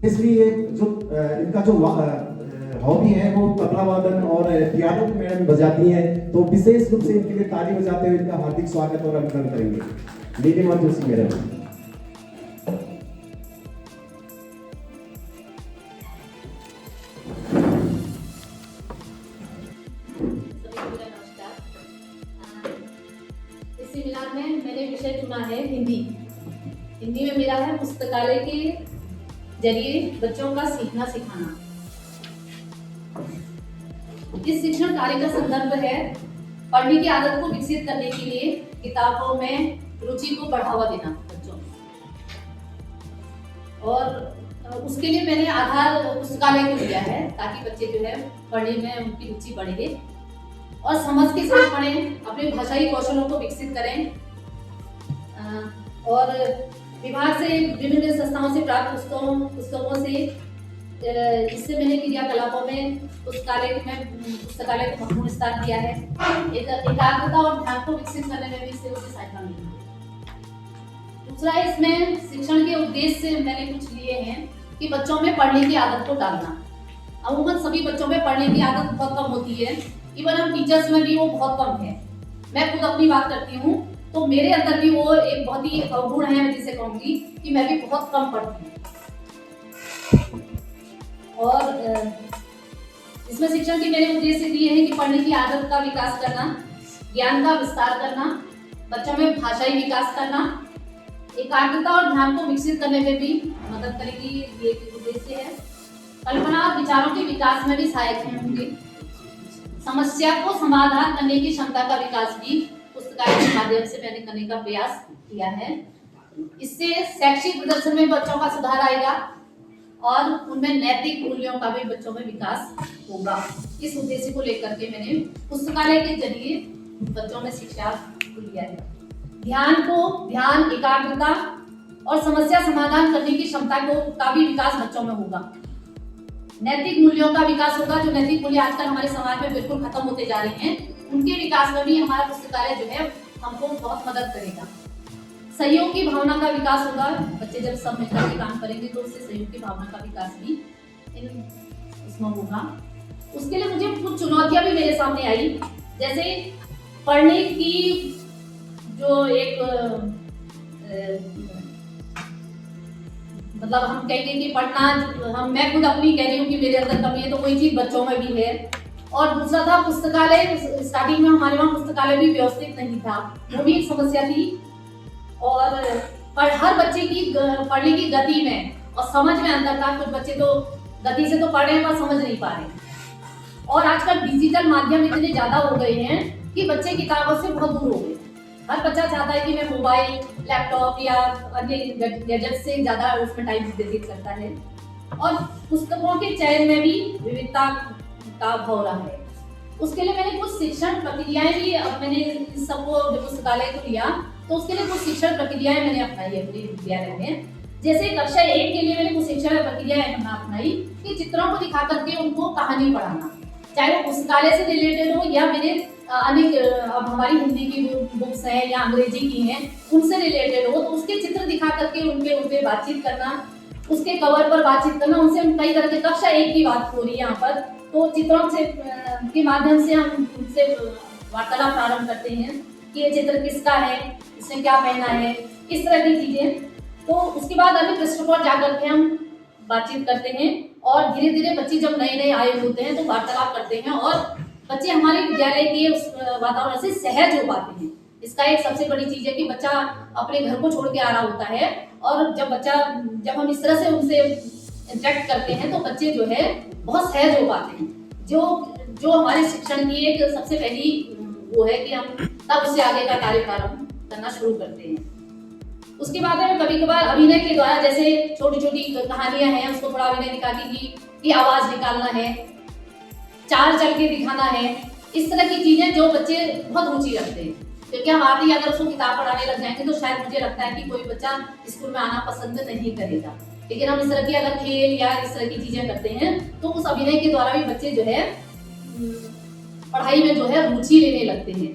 इसलिए जो इनका जो हॉबी है वो तबला वादन और पियानो मैडम बजाती हैं, तो विशेष रूप से इनके लिए ताली बजाते हुए इनका हार्दिक स्वागत और अभिनंदन करेंगे। नीलिमा जोशी मैडम। इस सेमिनार में मैंने विषय चुना है हिंदी। हिंदी में मेरा है पुस्तकालय के जरिए बच्चों का सीखना सिखाना। इस शिक्षण कार्य का संदर्भ है पढ़ने की आदत को विकसित करने के लिए किताबों में रुचि को बढ़ावा देना बच्चों में। और उसके लिए मैंने आधार पुस्तकालय को लिया है ताकि बच्चे जो है पढ़ने में उनकी रुचि बढ़े और समझ के साथ पढ़ें, अपने भाषाई कौशलों को विकसित करें। और विभाग से विभिन्न संस्थाओं से प्राप्त पुस्तकों से इससे मैंने क्रियाकलापों में पुस्तकालय को महत्वपूर्ण स्थान दिया है। एकाग्रता और ध्यान को विकसित करने में भी इससे मुझे सहायता मिली है। दूसरा, इसमें शिक्षण के उद्देश्य से मैंने कुछ लिए हैं कि बच्चों में पढ़ने की आदत को डालना। अमूमन सभी बच्चों में पढ़ने की आदत बहुत कम होती है, इवन हम टीचर्स में भी वो बहुत कम है। मैं खुद अपनी बात करती हूँ तो मेरे अंदर भी वो एक बहुत ही अवगुण है, मैं जिसे कहूँगी कि मैं भी बहुत कम पढ़ती हूँ। और इसमें शिक्षण के मेरे उद्देश्य दिए हैं कि पढ़ने की आदत का विकास करना, ज्ञान का विस्तार करना, बच्चों में भाषाई विकास करना, एकाग्रता और ध्यान को विकसित करने में भी मदद करेगी, ये उद्देश्य है। कल्पना और विचारों के विकास में भी सहायक होंगे। समस्या को समाधान करने की क्षमता का विकास भी पुस्तकालय के माध्यम से मैंने करने का प्रयास किया है। इससे शैक्षिक प्रदर्शन में बच्चों का सुधार आएगा और उनमें नैतिक मूल्यों का भी बच्चों में विकास होगा। इस उद्देश्य को लेकर के मैंने पुस्तकालय के जरिए बच्चों में शिक्षा को लिया है। ध्यान, एकाग्रता और समस्या समाधान करने की क्षमता का भी विकास बच्चों में होगा। नैतिक मूल्यों का विकास होगा। जो नैतिक मूल्य आजकल हमारे समाज में बिल्कुल खत्म होते जा रहे हैं, उनके विकास में भी हमारा पुस्तकालय जो है हमको बहुत मदद करेगा। सहयोग की भावना का विकास होगा। बच्चे जब सब मिलकर के काम करेंगे तो उससे सहयोग की भावना का विकास भी इसमें होगा। उसके लिए मुझे कुछ चुनौतियां भी मेरे सामने आई, जैसे पढ़ने की जो एक मतलब हम कहेंगे कि पढ़ना, मैं खुद अपनी कह रही हूँ कि मेरे अंदर कमी है, तो कोई चीज बच्चों में भी है। और दूसरा था पुस्तकालय। स्टार्टिंग में हमारे वहाँ पुस्तकालय भी व्यवस्थित नहीं था, वो भी एक समस्या थी। और हर बच्चे की पढ़ने की गति में और समझ में अंतर था। कुछ बच्चे तो गति से तो पढ़ रहे हैं पर समझ नहीं पा रहे। और आजकल डिजिटल माध्यम इतने ज्यादा हो गए हैं कि बच्चे किताबों से बहुत दूर हो गए। हर बच्चा चाहता है कि मैं मोबाइल, लैपटॉप या अन्य गैजेट से ज्यादा उसमें टाइम व्यतीत करता है। और पुस्तकों के चयन में भी विविधता का भाव रहा है। उसके लिए मैंने कुछ शिक्षण प्रक्रियाएं भी, अब मैंने इस सबको पुस्तकालय को लिया तो उसके लिए कुछ शिक्षण प्रक्रियाएं मैंने अपनाई अपने विद्यालय में। जैसे कक्षा 1 के लिए मैंने कुछ शिक्षण प्रक्रियाएं अपनाई कि चित्रों को दिखा करके उनको कहानी पढ़ाना, चाहे वो पुस्तकालय से रिलेटेड हो या मेरे अनेक अब हमारी हिंदी की बुक्स हैं या अंग्रेजी की हैं उनसे रिलेटेड हो, तो उसके चित्र दिखा करके उनके बातचीत करना, उसके कवर पर बातचीत करना। उनसे कई तरह के, कक्षा 1 की बात हो रही है यहाँ पर, तो चित्रों से के माध्यम से हम उनसे वार्तालाप प्रारंभ करते हैं कि ये चित्र किसका है, इसने क्या पहना है, इस तरह की चीजें। तो उसके बाद अन्य पृष्ठों पर जाकर के हम बातचीत करते हैं और धीरे धीरे बच्चे जब नए नए आए होते हैं तो वार्तालाप करते हैं और बच्चे हमारे विद्यालय के उस वातावरण से सहज हो पाते हैं। इसका एक सबसे बड़ी चीज है कि बच्चा अपने घर को छोड़ के आ रहा होता है और जब हम इस तरह से उनसे इंटरेक्ट करते हैं तो बच्चे जो है बहुत सहज हो पाते हैं। जो हमारे शिक्षण की एक सबसे पहली वो है कि हम तब उससे आगे का कार्य प्रारंभ करना शुरू करते हैं। उसके बाद में कभी कभार अभिनय के द्वारा, जैसे छोटी छोटी कहानियां हैं, उसको थोड़ा अभिनय दिखा की आवाज निकालना है, चाल चल के दिखाना है, इस तरह की चीजें जो बच्चे बहुत रुचि रखते हैं। क्योंकि हम आते ही अगर उसको किताब पढ़ाने लग जाएंगे तो शायद मुझे लगता है कि कोई बच्चा स्कूल में आना पसंद नहीं करेगा। लेकिन हम इस तरह की अगर खेल या इस तरह की चीजें करते हैं तो उस अभिनय के द्वारा भी बच्चे जो है पढ़ाई में जो है रुचि लेने लगते हैं।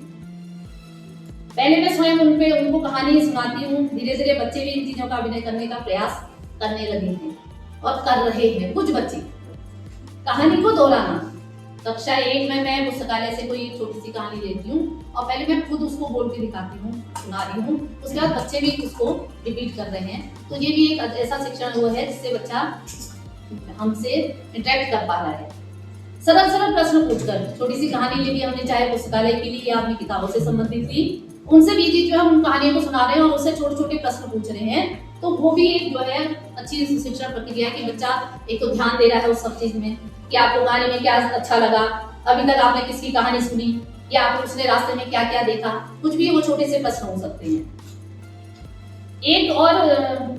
पहले मैं स्वयं उनको कहानी सुनाती हूँ, धीरे धीरे बच्चे भी इन चीजों का अभिनय करने का प्रयास करने लगे हैं। और कर रहे हैं कुछ बच्चे। कहानी को दोहराना, कक्षा 1 में मैं पुस्तकालय से कोई छोटी सी कहानी लेती हूँ और पहले मैं खुद उसको बोल के दिखाती हूँ, सुना रही हूँ, उसके बाद बच्चे भी उसको रिपीट कर रहे हैं। तो ये भी एक ऐसा शिक्षण वो है जिससे बच्चा हमसे इंटरेक्ट कर पा रहा है। सरल सरल प्रश्न पूछकर छोटी सी कहानी ले ली हमने, चाहे पुस्तकालय की ली या अपनी किताबों से संबंधित ली, उनसे भी जो है उन कहानियों को सुना रहे हैं और उससे छोटे छोटे प्रश्न पूछ रहे हैं। तो वो भी एक जो है अच्छी शिक्षण प्रक्रिया है कि बच्चा एक तो ध्यान दे रहा है उस सब चीज में कि आपको कहानी में क्या अच्छा लगा, अभी तक आपने किसकी कहानी सुनी, या आपने उसने रास्ते में क्या क्या देखा, कुछ भी वो छोटे से प्रश्न हो सकते हैं। एक और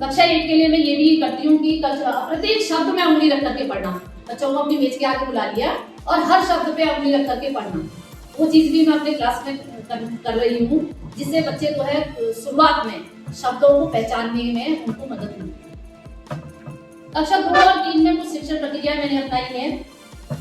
कक्षा 1 के लिए मैं ये भी करती हूँ कि प्रत्येक शब्द में उंगली रख करके पढ़ना। बच्चों को अपनी मेज के आगे बुला लिया और हर शब्द पे उंगली रख करके पढ़ना। वो चीज भी मैं अपने क्लास में कर रही हूँ, जिससे बच्चे जो है शुरुआत में शब्दों को पहचानने में उनको मदद मिलती है। कक्षा 2 और 3 में कुछ शिक्षण प्रक्रिया मैंने अपनाई है।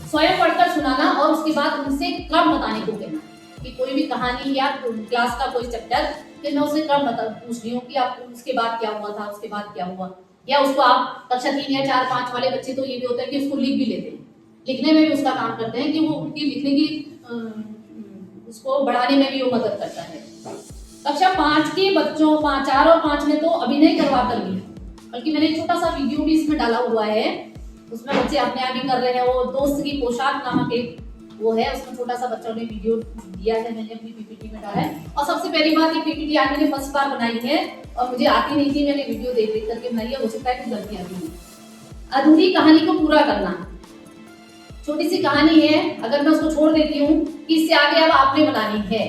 स्वयं पढ़कर सुनाना और उसके बाद उनसे क्रम बताने को कहना कि कोई भी कहानी या क्लास का कोई चैप्टर, फिर मैं उसे क्रम पूछ रही हूँ कि आप उसके बाद क्या हुआ था, उसके बाद क्या हुआ। या उसको आप कक्षा 3 या 4, 5 वाले बच्चे तो ये भी होता है कि उसको लिख भी लेते हैं, लिखने में भी उसका काम करते हैं कि वो उनकी लिखने की उसको बढ़ाने में भी वो मदद करता है। कक्षा 5 के बच्चों 4 और 5 में तो अभिनय करवा कर भी, बल्कि मैंने एक छोटा सा वीडियो भी इसमें डाला हुआ है, उसमें बच्चे अपने आप ही कर रहे हैं। वो दोस्त की पोशाक नामक एक वो है, उसमें छोटा सा बच्चों ने वीडियो दिया है, मैंने अपनी पीपीटी में डाला है। और सबसे पहली बात ये पीपीटी आदमी ने फर्स्ट बार बनाई है और मुझे आती नहीं थी, मैंने वीडियो देख देख करके बनाई है, हो सकता है कि गलतियां भी हुई। अधूरी कहानी को पूरा करना, छोटी सी कहानी है, अगर मैं उसको छोड़ देती हूँ कि इससे आगे अब आपने बनानी है,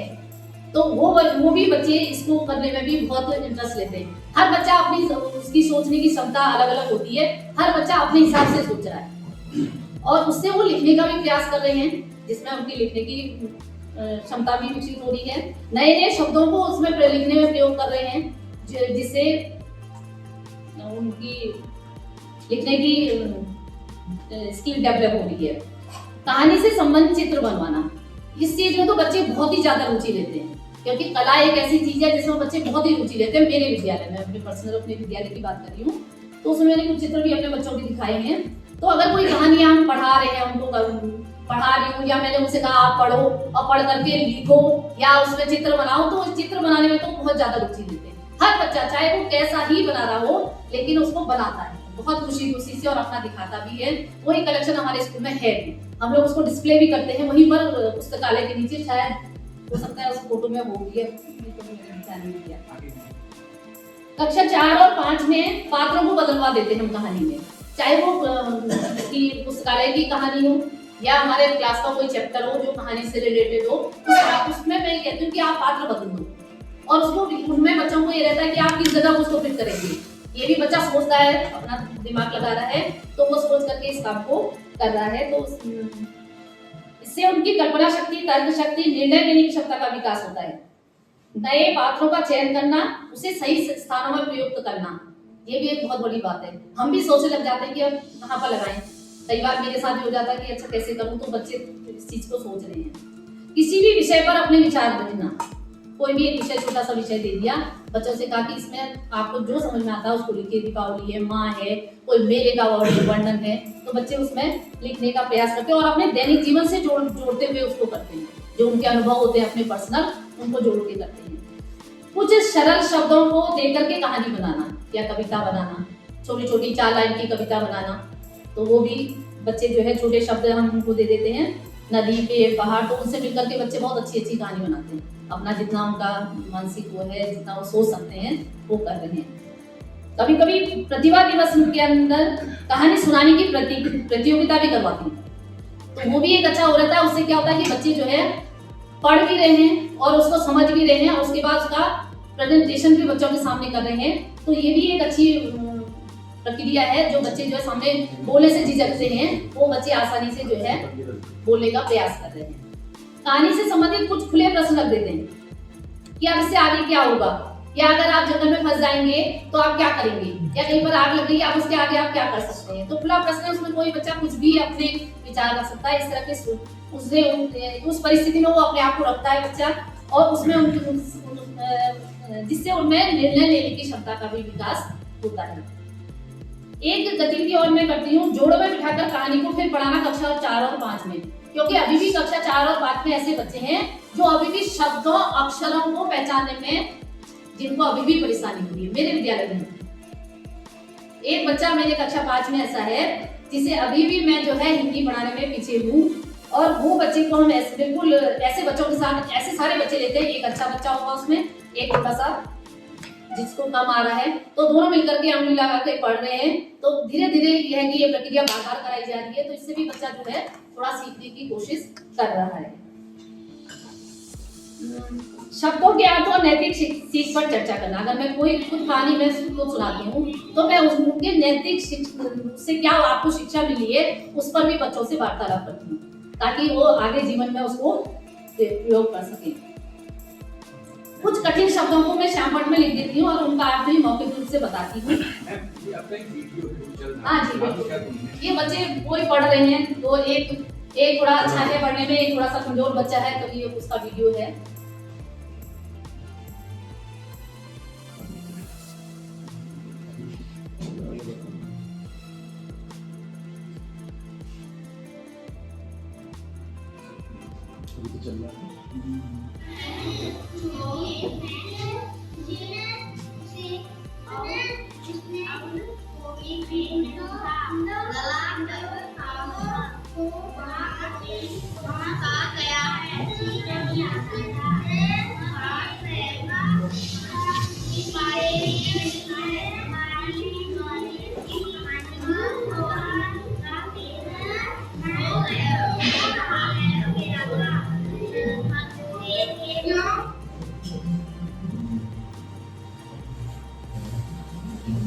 तो वो भी बच्चे इसको करने में भी बहुत इंटरेस्ट लेते हैं। हर बच्चा अपनी उसकी सोचने की क्षमता अलग अलग होती है, हर बच्चा अपने हिसाब से सोच रहा है और उससे वो लिखने का भी प्रयास कर रहे हैं, जिसमें उनकी लिखने की क्षमता भी विकसित हो रही है। नए नए शब्दों को उसमें लिखने में प्रयोग कर रहे हैं, जिससे उनकी लिखने की स्किल डेवलप हो रही है। कहानी से संबंधित चित्र बनवाना, इस चीज में तो बच्चे बहुत ही ज्यादा रुचि लेते हैं, क्योंकि कला एक ऐसी चीज है जिसमें बच्चे बहुत ही रुचि लेते हैं। मेरे विद्यालय में, अपने विद्यालय की बात कर रही हूँ, तो उसमें मैंने कुछ चित्र भी अपने बच्चों के दिखाए हैं। तो अगर कोई कहानी हम पढ़ा रहे हैं, उनको पढ़ा रही हूँ या मैंने उनसे कहा आप पढ़ो और पढ़ करके लिखो या उसमें चित्र बनाओ, तो उस चित्र बनाने में तो बहुत ज्यादा रुचि लेते हैं। हर बच्चा चाहे वो कैसा ही बना रहा हो, लेकिन उसको बनाता है बहुत खुशी से और अपना दिखाता भी है। वही कलेक्शन हमारे स्कूल में है भी, हम लोग उसको डिस्प्ले भी करते हैं वहीं पर पुस्तकालय के नीचे, शायद हो सकता है उस फोटो में हो गई है। कक्षा 4 और 5 में पात्रों को बदलवा देते हैं हम कहानी में, चाहे वो पुस्तकालय की कहानी हो या हमारे क्लास का कोई चैप्टर हो जो कहानी से रिलेटेड हो, उसमें मैं कहती हूँ कि आप पात्र बदल दो और उसको उनमें बच्चों को ये रहता है कि आप किस जगह उसको फिट करेंगे। ये भी बच्चा सोचता है, अपना दिमाग लगा रहा है, तो वो सोच करके इस काम को कर रहा है। तो इससे उनकी कल्पना शक्ति, तर्क शक्ति, निर्णय लेने की क्षमता का विकास होता है। नए पात्रों का चयन करना, उसे सही स्थानों में प्रयुक्त करना, ये भी एक बहुत बड़ी बात है। हम भी सोचने लग जाते हैं कि अब कहाँ पर लगाएं। कई बार मेरे साथ भी हो जाता है कि अच्छा कैसे करूं, तो बच्चे इस चीज को सोच रहे हैं। किसी भी विषय पर अपने विचार रखना, कोई भी एक विषय, छोटा सा विषय दे दिया, बच्चों से कहा कि इसमें आपको जो समझ में आता है उसको लिखिए। दीपावली है, माँ है, कोई मेले का वर्णन है, तो बच्चे उसमें लिखने का प्रयास करते हैं और अपने दैनिक जीवन से जोड़ते हुए उसको करते हैं। जो उनके अनुभव होते हैं अपने पर्सनल, उनको जोड़ के करते हैं। कुछ सरल शब्दों को देकर के कहानी बनाना या कविता बनाना, छोटी छोटी 4 लाइन की कविता बनाना, तो वो भी बच्चे जो है छोटे शब्द हम उनको दे देते हैं, नदी, पेड़, पहाड़, तो उनसे मिलकर के बच्चे बहुत अच्छी अच्छी कहानी बनाते हैं। अपना जितना उनका मानसिक वो है, जितना वो सोच सकते हैं, वो कर रहे हैं। कभी कभी प्रतिभा दिवस के अंदर कहानी सुनाने की प्रतियोगिता भी करवाती है, तो वो भी एक अच्छा हो रहता है। उससे क्या होता है कि बच्चे जो है पढ़ भी रहे हैं और उसको समझ भी रहे हैं और उसके बाद उसका प्रेजेंटेशन भी बच्चों के सामने कर रहे हैं, तो ये भी एक अच्छी प्रक्रिया है। जो बच्चे जो है सामने बोलने से झिझकते हैं, वो बच्चे आसानी से जो है बोलने का प्रयास कर रहे हैं। कहानी से संबंधित कुछ खुले प्रश्न रख देते हैं कि अब इससे आगे क्या होगा, या अगर आप जंगल में फंस जाएंगे तो आप क्या करेंगे, या कहीं पर आग लग गई, आप उसके आगे आप क्या कर सकते हैं। तो खुला प्रश्न है, उसमें कोई बच्चा कुछ भी अपने विचार रख सकता है। इस तरह के उस परिस्थिति में वो अपने आप को रखता है बच्चा, और उसमें जिससे उनमें निर्णय लेने की क्षमता का भी विकास होता है। एक गतिविधि और मैं करती हूँ, जोड़ों में बिठाकर कहानी को फिर पढ़ाना कक्षा 4 और 5 में, क्योंकि अभी भी कक्षा 4 और 5 में ऐसे बच्चे हैं जो अभी भी शब्दों अक्षरों को पहचानने में जिनको अभी भी परेशानी हो रही है मेरे विद्यालय में। एक बच्चा मेरे कक्षा 5 में ऐसा है जिसे अभी भी मैं जो है हिंदी पढ़ाने में पीछे हूँ, और वो बच्चे को हम ऐसे बिल्कुल ऐसे बच्चों के साथ ऐसे सारे बच्चे लेते हैं, एक अच्छा बच्चा होगा उसमें, एक छोटा सा जिसको कम आ रहा है, तो दोनों मिलकर के उंगली लगा के पढ़ रहे हैं। तो धीरे धीरे यह है कि ये प्रक्रिया बार बार कराई जा रही है, तो इससे भी बच्चा जो है थोड़ा सीखने की कोशिश कर रहा है। शब्दों के अर्थ और नैतिक सीख पर चर्चा करना। अगर मैं कोई खुद कहानी मैं उसको सुनाती हूँ तो मैं उनके नैतिक से क्या आपको शिक्षा मिली है उस पर भी बच्चों से वार्तालाप करती हूँ, ताकि वो आगे जीवन में उसको प्रयोग कर सके। कुछ कठिन शब्दों को मैं श्यामपट में लिख देती हूँ और उनका अर्थ भी मौखिक रूप से बताती हूँ। हाँ जी बिल्कुल। ये बच्चे कोई पढ़ रहे हैं, तो एक थोड़ा अच्छा है पढ़ने में, एक थोड़ा सा कमजोर बच्चा है, तो ये उसका वीडियो है।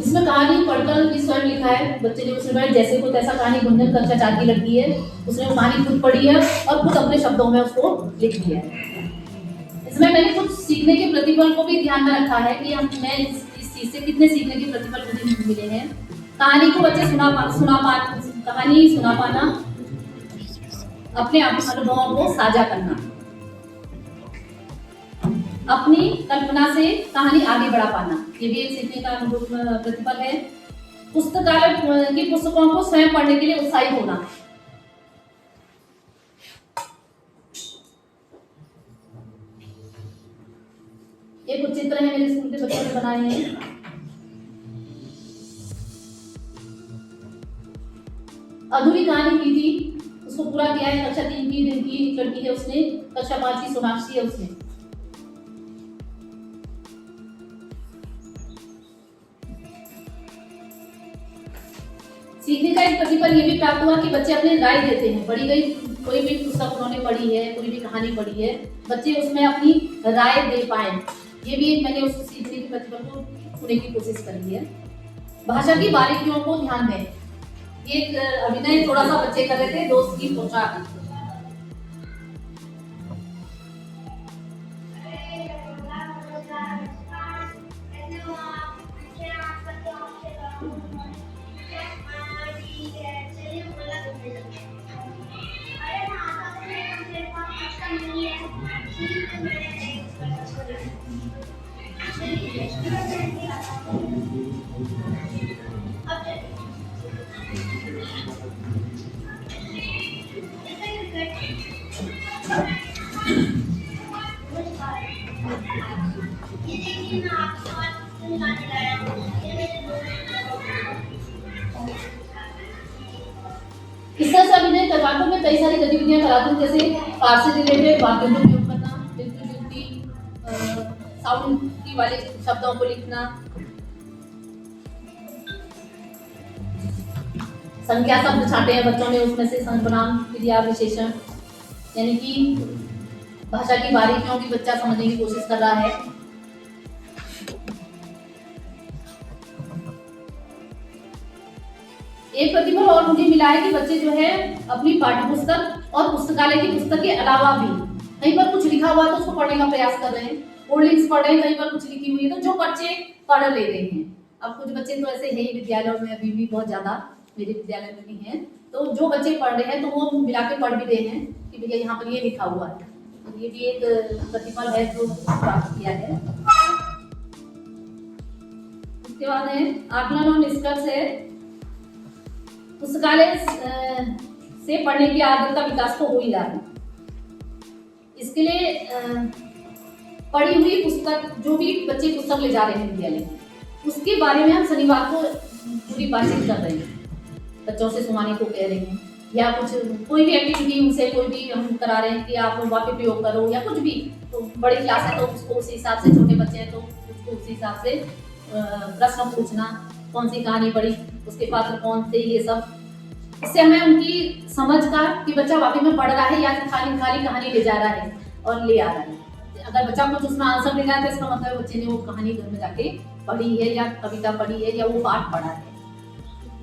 इसमें कहानी पढ़कर भी स्वयं लिखा है बच्चे ने, उसमें जैसे को तैसा कहानी गुंजन कक्षा 4 की लड़की है, उसने वो कहानी खुद पढ़ी है और खुद अपने शब्दों में उसको लिख दिया है। इसमें मैंने कुछ सीखने के प्रतिफल को भी ध्यान में रखा है कि मैं इस चीज से कितने सीखने के प्रतिफल मुझे मिले हैं। कहानी को बच्चे कहानी सुना पाना, अपने अनुभवों को साझा करना, अपनी कल्पना से कहानी आगे बढ़ा पाना, ये भी एक सीखने का अनुभव प्रतिफल है। पुस्तकालय की पुस्तकों को स्वयं पढ़ने के लिए उत्साहित होना। ये कुछ चित्र है मेरे स्कूल के बच्चों ने बनाए हैं। अधूरी कहानी की थी, उसको पूरा किया है। कक्षा 3 की दिन की लड़की है, उसने कक्षा 5 की सोनाक्षी है उसने। सीखने का एक प्रतिफल ये भी प्राप्त हुआ कि बच्चे अपने राय देते हैं। पढ़ी गई कोई भी पुस्तक उन्होंने पढ़ी है, कोई भी कहानी पढ़ी है, बच्चे उसमें अपनी राय दे पाए, ये भी एक मैंने उसको सीखने के प्रतिफल को छूने की कोशिश करी है। भाषा की बारीकियों को ध्यान दें। ये अभिनय थोड़ा सा बच्चे कर रहे थे, दोस्त की पोशाक। इस तरह से अभिनय करवाटों में कई सारी गतिविधियां कराती हूँ, जैसे पाठ से रिलेटेड वाक्यों का उपयोग करना, बिल्कुल जुलती साउंड की वाले शब्दों को लिखना, संख्या शब्द छांटे हैं बच्चों ने, उसमें से सर्वनाम क्रिया विशेषण, यानी कि भाषा की बारीकियों की बच्चा समझने की कोशिश कर रहा है। एक प्रतिफल और मुझे मिला है कि बच्चे जो है अपनी पाठ्य पुस्तक और पुस्तकालय की पुस्तक के अलावा भी कहीं पर कुछ लिखा हुआ है तो उसको पढ़ने का प्रयास कर रहे हैं। होल्डिंग्स पढ़ रहे हैं, कहीं पर कुछ लिखी हुई है तो जो बच्चे पढ़ ले रहे हैं। अब कुछ बच्चे तो ऐसे हैं विद्यालयों में, अभी भी बहुत ज्यादा मेरे विद्यालय में भी हैं, तो जो बच्चे पढ़ रहे हैं तो वो मिला के पढ़ भी रहे हैं कि भैया यहाँ पर ये लिखा हुआ है। तो ये भी एक प्रतिफल है जो प्राप्त किया है। उसके बाद है आकलन और निष्कर्ष है। पुस्तकालय से पढ़ने की आदत का विकास तो हो ही रहा है। इसके लिए पढ़ी हुई पुस्तक, जो भी बच्चे पुस्तक ले जा रहे हैं विद्यालय, उसके बारे में हम शनिवार को पूरी बातचीत कर रहे हैं, बच्चों से सुनाने को कह रहे हैं, या कुछ कोई भी एक्टिविटी उनसे कोई भी हम करा रहे हैं कि आप वाक्य प्रयोग करो या कुछ भी। तो बड़ी क्लास है तो उसको उसी हिसाब से, छोटे बच्चे हैं तो उसको उसी हिसाब से प्रश्न पूछना, कौन सी कहानी पढ़ी, उसके पात्र कौन थे, ये सब। इससे हमें उनकी समझ का कि बच्चा वाकई में पढ़ रहा है या खाली खाली कहानी ले जा रहा है और ले आ रहा है। अगर बच्चा कुछ उसमें आंसर दे रहा है तो इसका मतलब बच्चे ने वो कहानी घर में जाके पढ़ी है या कविता पढ़ी है या वो पाठ पढ़ा है।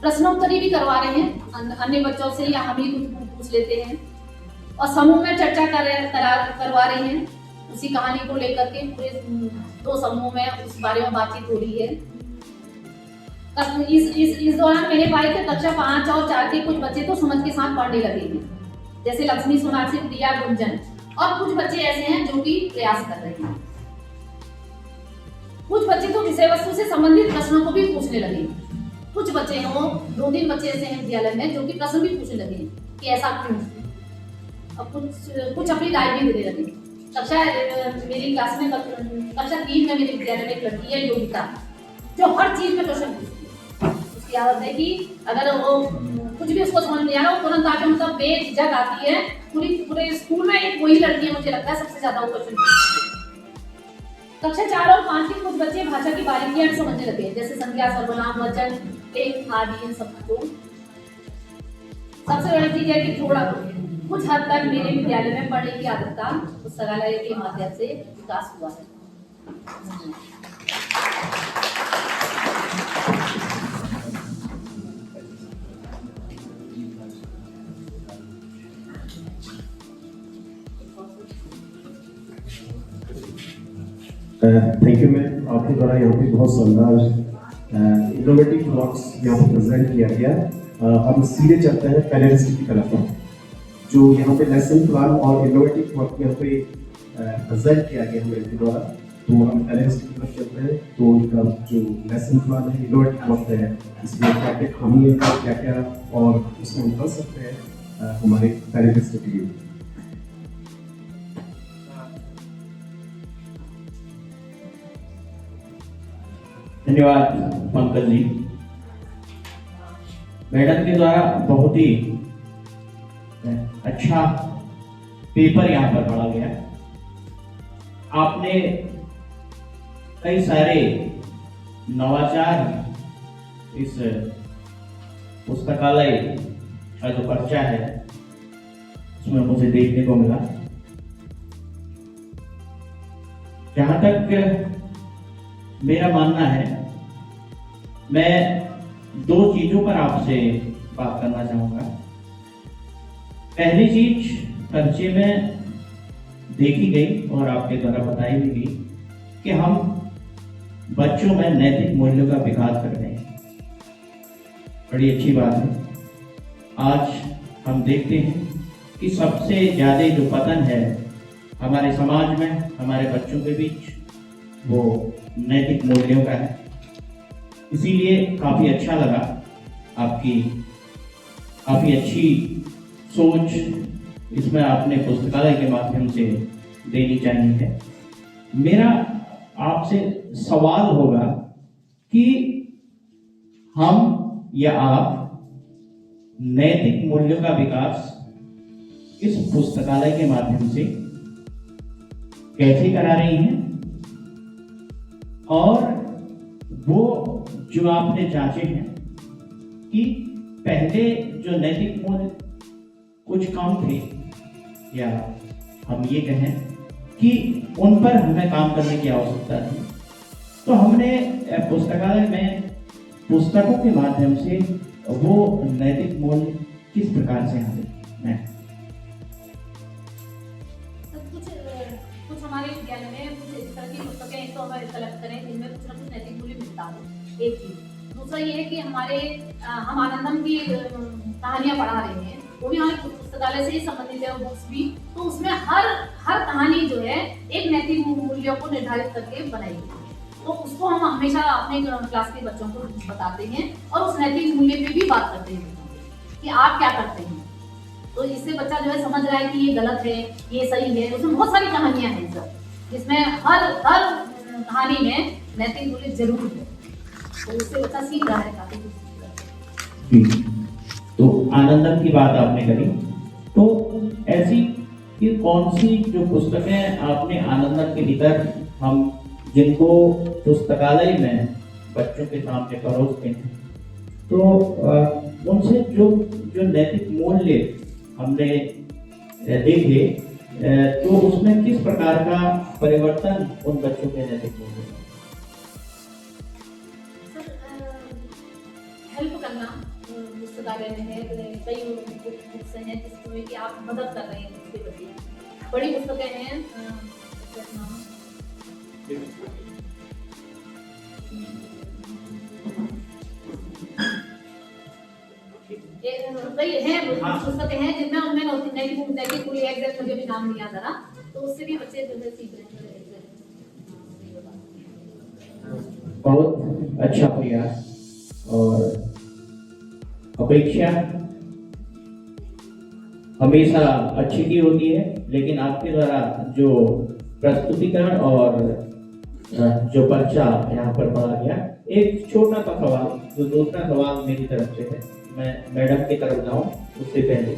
प्रश्नोत्तरी भी करवा रहे हैं अन्य बच्चों से, या हम ही कुछ पूछ लेते हैं, और समूह में चर्चा करवा रहे हैं उसी कहानी को लेकर के। पूरे 2 समूह में उस बारे में बातचीत हो रही है। इस दौरान मैंने पाई कि कक्षा 5 और 4 के कुछ बच्चे तो समझ के साथ पढ़ने लगे हैं, जैसे लक्ष्मी, सोनाक्षी, प्रिया, गुंजन, और कुछ बच्चे ऐसे हैं जो कि प्रयास कर रहे हैं। कुछ बच्चे तो विषय वस्तु से संबंधित प्रश्नों को भी पूछने लगे। कुछ बच्चे हैं, वो 2-3 बच्चे ऐसे हैं विद्यालय में जो कि प्रश्न भी पूछने लगे कि ऐसा क्यों। अब कुछ अपनी राय भी देने लगे। मेरी क्लास में कक्षा 3 में मेरे विद्यालय में एक लड़की है योगिता, जो हर चीज में प्रश्न पूछती है। उसकी आदत है कि अगर वो कुछ भी उसको समझ नहीं आ रहा, वो तुरंत आके मतलब बेझिझक आती है। पूरे स्कूल में एक वही लड़की है, मुझे लगता है सबसे ज्यादा वो क्वेश्चन पूछती है। कक्षा 4 और 5 के कुछ बच्चे भाषा की बारीकियां समझने लगे, जैसे संज्ञा, सर्वनाम, वचन, एक आदि, इन सब को। सबसे बड़ी चीज है कि थोड़ा कुछ हद तक मेरे विद्यालय में पढ़ने की आदत का पुस्तकालय के माध्यम से विकास हुआ है। थैंक यू मैम, आपके द्वारा यहाँ पे बहुत शानदार इनोवेटिव ब्लॉग्स यहाँ पे प्रेजेंट किया गया। हम सीधे चलते हैं पैनलिस्ट की तरफ, जो यहाँ पे लेसन प्लान और इनोवेटिव वर्क यहाँ पे प्रेजेंट किया गया हमारे द्वारा। तो हम पैनलिस्ट की तरफ चलते हैं। तो इनका जो लेसन प्लान है, इनोवेटिव वर्क है, इसमें क्या क्या खामी है, क्या क्या और उसमें हम कर सकते हैं हमारे पैनलिस्ट के लिए। धन्यवाद पंकज जी। मैडम के द्वारा बहुत ही अच्छा पेपर यहाँ पर पढ़ा गया। आपने कई सारे नवाचार इस पुस्तकालय का जो पर्चा है उसमें मुझे देखने को मिला। जहां तक मेरा मानना है, मैं 2 चीजों पर आपसे बात करना चाहूंगा। पहली चीज पर्चे में देखी गई और आपके द्वारा बताई भी गई कि हम बच्चों में नैतिक मूल्यों का विकास कर रहे हैं। बड़ी अच्छी बात है। आज हम देखते हैं कि सबसे ज्यादा जो पतन है हमारे समाज में, हमारे बच्चों के बीच, वो नैतिक मूल्यों का है। इसीलिए काफी अच्छा लगा, आपकी काफी अच्छी सोच इसमें आपने पुस्तकालय के माध्यम से देनी चाहिए है। मेरा आपसे सवाल होगा कि हम या आप नैतिक मूल्यों का विकास इस पुस्तकालय के माध्यम से कैसे करा रही हैं, और वो जो आपने जांचे हैं कि पहले जो नैतिक मूल्य कुछ कम थे, या हम ये कहें कि उन पर हमें काम करने की आवश्यकता थी, तो हमने पुस्तकालय में पुस्तकों के माध्यम से वो नैतिक मूल्य किस प्रकार से हमें कुछ हमारे विद्यालय में कुछ इस तरह की पुस्तकें एक तो हमें कलेक्ट करें जिनमें कुछ ना कुछ नैतिक मूल्य मिलता हो, एक चीज। दूसरा ये है कि हम आनंदम की कहानियां पढ़ा रहे हैं, वो भी हमारे पुस्तकालय से ही संबंधित है, बुक्स भी। तो उसमें हर कहानी जो है एक नैतिक मूल्यों को निर्धारित करके बनाई गई है। तो उसको हम हमेशा अपने क्लास के बच्चों को बताते हैं और उस नैतिक मूल्य पे भी बात करते हैं। कि आप क्या करते हैं। तो इससे बच्चा जो है समझ रहा है कि ये गलत है, ये सही है। उसमें बहुत सारी कहानियां हैं सर, जिसमें हर कहानी में नैतिक मूल्य जरूर है, तो इससे बच्चा सीख रहा है काफी कुछ। तो आनंदम की बात आपने करी, तो ऐसी कि कौन सी जो पुस्तकें आपने आनंदम के भीतर हम जिनको पुस्तकालय में बच्चों के सामने परोसते हैं, तो उनसे जो जो नैतिक मूल्य हमने देखे, तो उसमें किस प्रकार का परिवर्तन उन बच्चों के नैतिक मूल्य में? हेल्प करना पुस्तकालय में है, कई बुक्स हैं जिसमें कि आप मदद कर रहे हैं उसके प्रति। बड़ी पुस्तकें हैं, कई हैं पुस्तकें हैं जिनमें उनमें नैतिक मूल्य एग्जैक्ट मुझे भी नाम नहीं याद आ रहा, तो उससे भी बच्चे जो है सीख रहे हैं। बहुत अच्छा प्रयास और अपेक्षा हमेशा अच्छी की होती है, लेकिन आपके द्वारा जो प्रस्तुतिकरण और जो पर्चा यहाँ पर पढ़ा गया, एक छोटा सा सवाल, जो दूसरा सवाल मेरी तरफ से है, मैं मैडम की तरफ जाऊँ उससे पहले,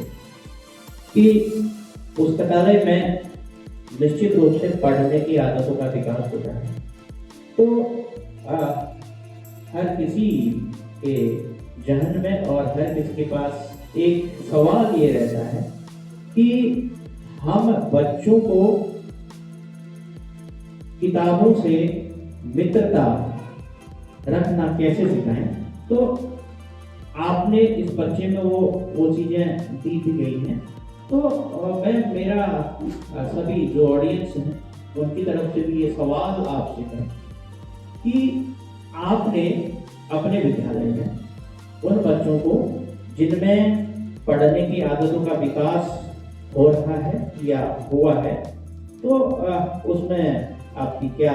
कि पुस्तकालय में निश्चित रूप से पढ़ने की आदतों का विकास होता है, तो हर किसी के जहन में और हर किसी के पास एक सवाल ये रहता है कि हम बच्चों को किताबों से मित्रता रखना कैसे सिखाएं। तो आपने इस बच्चे में वो चीजें दी गई हैं, तो मैं मेरा सभी जो ऑडियंस हैं उनकी तरफ से भी ये सवाल आपसे है कि आपने अपने विद्यालय में उन बच्चों को जिनमें पढ़ने की आदतों का विकास हो रहा है या हुआ है, तो उसमें आपकी क्या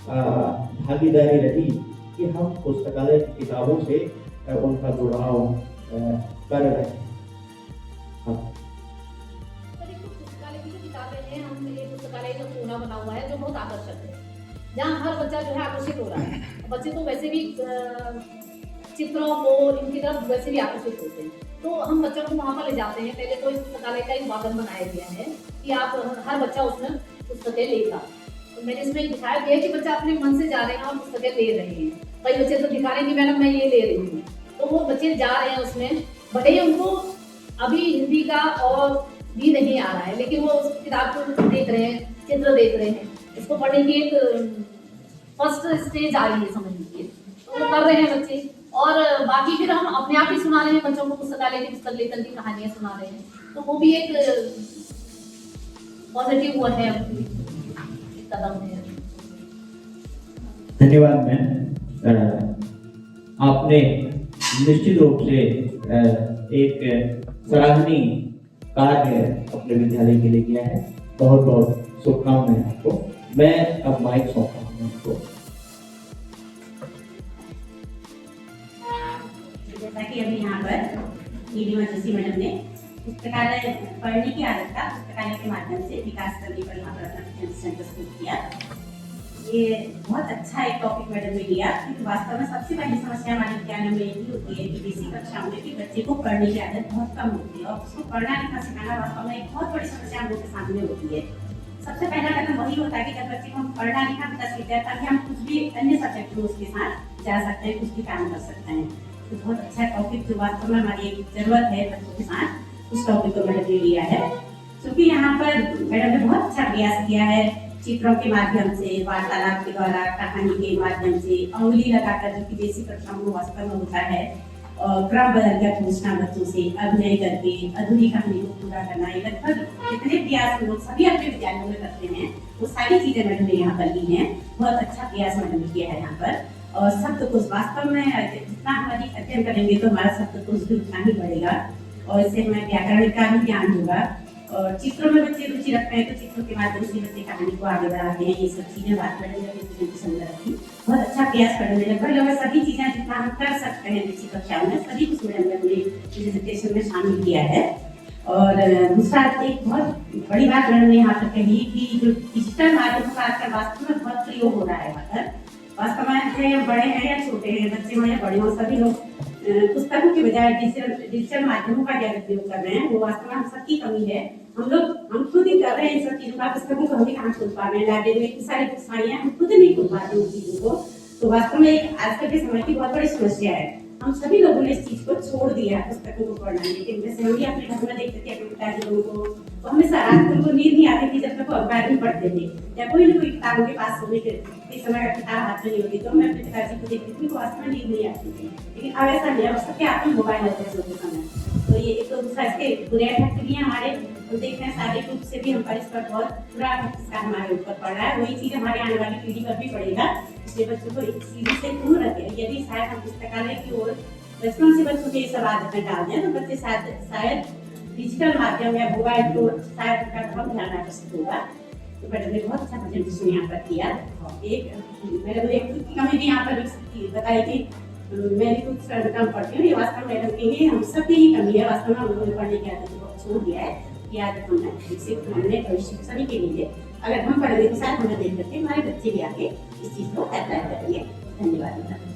भागीदारी रही कि हम पुस्तकालय की किताबों से उनका जुड़ाव कर रहे हैं? पुस्तकालय की जो किताबें हैं, हम ये पुस्तकालय जो कोना बना हुआ है जो बहुत आकर्षक है, जहाँ हर बच्चा जो है आकर्षित हो रहा है। बच्चे तो वैसे भी चित्रों को इनकी तरफ वैसे भी आकर्षित होते हैं, तो हम बच्चों को वहाँ पर ले जाते हैं। पहले तो इस पुस्तकालय का एक वादन बनाया गया है कि आप हर बच्चा उसमें पुस्तकें लेगा। तो मैंने इसमें दिखाया गया कि बच्चा अपने मन से जा रहे हैं और पुस्तकें ले रहे हैं। कई बच्चे तो दिखा रहे हैं कि मैडम मैं ये ले रही हूँ, तो वो बच्चे जा रहे हैं उसमें, भले ही उनको अभी हिंदी का और भी नहीं आ रहा है, लेकिन वो उस किताब को देख रहे हैं, चित्र देख रहे हैं, इसको पढ़ने की एक फर्स्ट स्टेज आ रही है, समझ लीजिए। तो वो कर रहे हैं बच्चे, और बाकी फिर हम अपने आप ही सुना रहे हैं बच्चों को, पुस्तकालय की पुस्तक लेकर की कहानियां सुना रहे हैं, तो वो भी एक पॉजिटिव वो है, एक कदम है। धन्यवाद मैम, आपने निश्चित रूप से एक सराहनीय कार्य अपने विद्यालय के लिए किया है। बहुत बहुत शुभकामनाएं आपको। मैं अब माइक सौंपता हूँ आपको। जैसा कि अभी यहाँ पर नीलिमा जोशी मैडम ने पुस्तकालय पढ़ने की आदत का पुस्तकालय के माध्यम से विकास करने पर यहाँ पर अपना प्रस्तुत किया। ये बहुत अच्छा एक टॉपिक मैडम ने लिया, क्योंकि वास्तव में सबसे पहली समस्या हमारे विद्यालय में यही होती है कि बेसिक कक्षाओं में कि बच्चे को पढ़ने की आदत बहुत कम होती है, और उसको पढ़ना लिखना सिखाना वास्तव में एक बहुत बड़ी समस्या हम लोग के सामने होती है। सबसे पहला कदम वही होता है कि जब बच्चे को हम पढ़ना लिखना पता सीखते हैं, तभी हम कुछ भी अन्य सब्जेक्ट में उसके साथ जा सकते हैं, कुछ भी काम कर सकते हैं। तो बहुत अच्छा टॉपिक जो वास्तव में हमारी एक जरूरत है बच्चों के साथ, उस टॉपिक को मैडम ने लिया है। क्योंकि यहाँ पर मैडम ने बहुत अच्छा प्रयास किया है, चित्रों के माध्यम से, वार्तालाप के द्वारा, कहानी के माध्यम से, उंगली लगाकर, जो कि बेसिक कक्षाओं में वास्तव में होता है, और क्रम बदल कर पूछना बच्चों से, अभिनय करके अधूरी कहानी को पूरा करना, ये लगभग जितने प्रयास हम लोग सभी अपने विद्यालयों में करते हैं, वो सारी चीजें मैडम ने यहाँ पर ली हैं। बहुत अच्छा प्रयास मैडम ने किया है यहाँ पर। और शब्दकोश वास्तव में जितना हम अधिक अध्ययन करेंगे तो हमारा शब्दकोश भी उतना ही बढ़ेगा, और इससे हमें व्याकरण का भी ज्ञान होगा, और चित्रों में बच्चे रुचि रखते हैं तो चित्रों के माध्यम से बच्चे कहानी को आगे बढ़ाते हैं। ये सब चीजें बात करेंगे अपनी संदर्भ की बहुत अच्छा प्रयास करेंगे। लगभग सभी चीजें जितना हम कर सकते हैं निश्चित कक्षाओं में सभी कुछ मैडम ने अपने प्रेजेंटेशन में शामिल किया है। और दूसरा एक बहुत बड़ी बात मैंने यहाँ पर कही कि जो डिजिटल माध्यमों का आजकल वास्तव में बहुत प्रयोग हो रहा है। मतलब वास्तव में है बड़े हैं या छोटे हैं, बच्चे हो या बड़े हो, सभी लोग पुस्तकों के बजाय डिजिटल माध्यमों का ज्यादा प्रयोग कर रहे हैं। वो वास्तव में हम सबकी कमी है। हम खुद ही कर रहे हैं इन सब चीजों का। पुस्तकों को हम भी कहाँ खोल पा रहे हैं, लाइब्रेरी में इतनी सारी पुस्तकें हैं, हम खुद नहीं खोल पाते उन चीजों को। तो वास्तव में एक आजकल के समय की बहुत बड़ी समस्या है। हम सभी लोगों ने इस चीज को छोड़ दिया है पुस्तकों को पढ़ना। लेकिन जैसे हम भी अपने घर में देखते थे अपने पिताजी लोगों को, तो हमेशा रात को उनको नींद नहीं आती थी जब तक वो अखबार नहीं पढ़ते थे या कोई ना कोई किताब उनके पास सोने के समय अगर किताब हाथ में नहीं होती तो मैं अपने पिताजी को देखती थी, तो वास्तव में नींद नहीं आती थी। लेकिन अब ऐसा नहीं है, सबके हाथ में मोबाइल होते हैं सोते समय। तो ये एक तो दूसरा इसके बुरे इफेक्ट भी है हमारे। हम देखते हैं शारीरिक रूप से भी हम पर इस पर बहुत बुरा इफेक्ट हमारे ऊपर पड़ रहा है। वही चीज हमारे आने वाली पीढ़ी पर भी पड़ेगा। इसलिए बच्चों को इस चीज से दूर रखें। यदि शायद हम पुस्तकालय की ओर बचपन से बच्चों के ये सब आदतें डाल दें तो बच्चे शायद डिजिटल माध्यम या मोबाइल को शायद उनका कम ध्यान आकर्षित होगा। तो मैडम ने बहुत अच्छा प्रेजेंटेशन यहाँ पर किया। मैडम ने एक खुद की कमी भी यहाँ पर बताई कि मैं खुद कम पढ़ती हूँ। ये वास्तव में मैडम की नहीं, हम सबकी ही कमी है। वास्तव में हम लोगों ने पढ़ने की आदत को छोड़ दिया है। ये आदत हमने भविष्य सभी के लिए अगर हम पढ़ेंगे तो शायद हमें देख करके हमारे बच्चे भी आगे इस चीज को अप्लाई करेंगे। धन्यवाद।